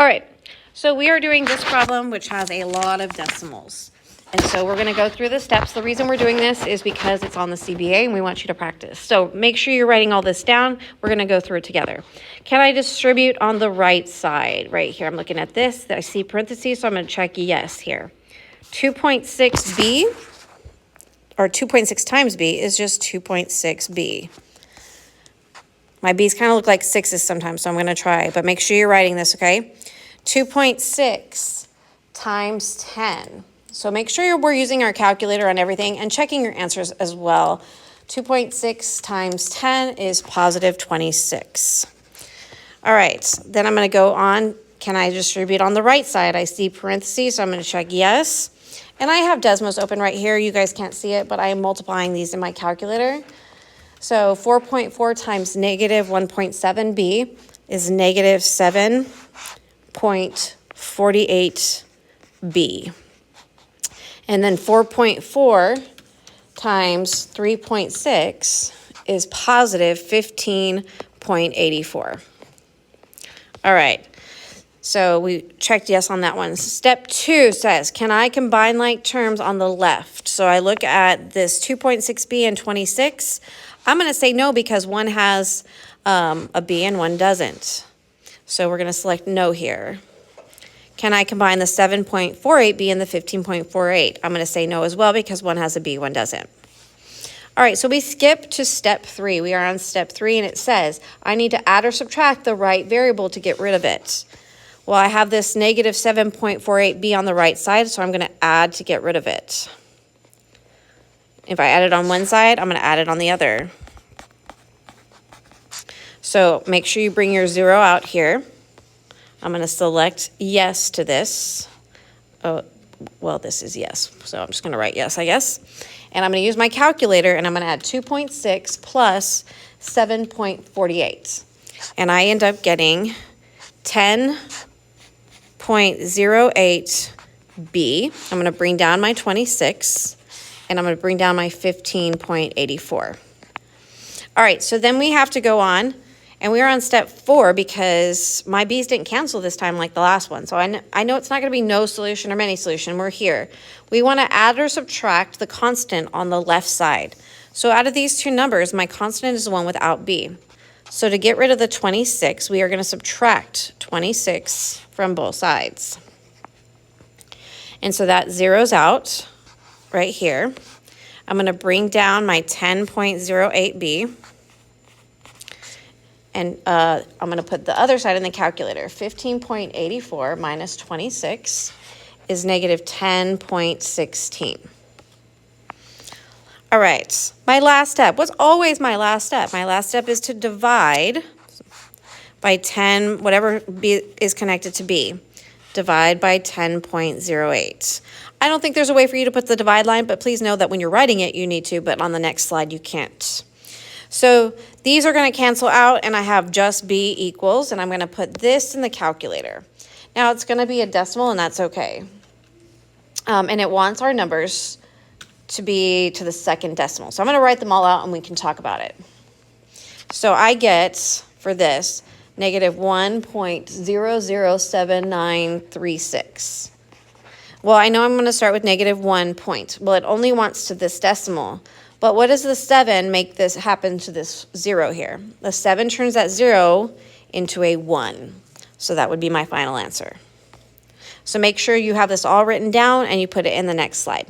All right, so we are doing this problem, which has a lot of decimals. And so we're gonna go through the steps. The reason we're doing this is because it's on the CBA and we want you to practice. So make sure you're writing all this down. We're gonna go through it together. Can I distribute on the right side? Right here, I'm looking at this. I see parentheses, so I'm gonna check yes here. 2.6b, or 2.6 times b is just 2.6b. My b's kind of look like sixes sometimes, so I'm gonna try, but make sure you're writing this, okay? 2.6 times 10. So make sure we're using our calculator on everything and checking your answers as well. 2.6 times 10 is positive 26. All right, then I'm gonna go on. Can I distribute on the right side? I see parentheses, so I'm gonna check yes. And I have Desmos open right here. You guys can't see it, but I am multiplying these in my calculator. So 4.4 times negative 1.7b is negative 7.48b. And then 4.4 times 3.6 is positive 15.84. All right, so we checked yes on that one. Step 2 says, can I combine like terms on the left? So I look at this 2.6b and 26. I'm going to say no because one has a b and one doesn't. So we're going to select no here. Can I combine the 7.48b and the 15.48? I'm going to say no as well because one has a b, one doesn't. All right, so we skip to step 3. We are on step 3, and it says, I need to add or subtract the right variable to get rid of it. Well, I have this negative 7.48b on the right side, so I'm going to add to get rid of it. If I add it on one side, I'm going to add it on the other. So make sure you bring your 0 out here. I'm going to select yes to this. Oh, well, this is yes. So I'm just going to write yes, I guess. And I'm going to use my calculator, and I'm going to add 2.6 plus 7.48. And I end up getting 10.08b. I'm going to bring down my 26, and I'm going to bring down my 15.84. All right, so then we have to go on. And we are on step 4 because my b's didn't cancel this time like the last one. So I know it's not going to be no solution or many solution. We're here. We want to add or subtract the constant on the left side. So out of these two numbers, my constant is the one without b. So to get rid of the 26, we are going to subtract 26 from both sides. And so that zeroes out right here. I'm going to bring down my 10.08b. And I'm going to put the other side in the calculator. 15.84 minus 26 is negative 10.16. All right, my last step. What's always my last step? My last step is to divide by 10, whatever b is connected to b. Divide by 10.08. I don't think there's a way for you to put the divide line, but please know that when you're writing it, you need to, but on the next slide, you can't. So these are going to cancel out, and I have just b equals, and I'm going to put this in the calculator. Now, it's going to be a decimal, and that's okay. And it wants our numbers to be to the second decimal. So I'm going to write them all out, and we can talk about it. So I get, for this, negative 1.007936. Well, I know I'm going to start with negative 1 point. Well, it only wants to this decimal. But what does the 7 make this happen to this 0 here? The 7 turns that 0 into a 1. So that would be my final answer. So make sure you have this all written down and you put it in the next slide.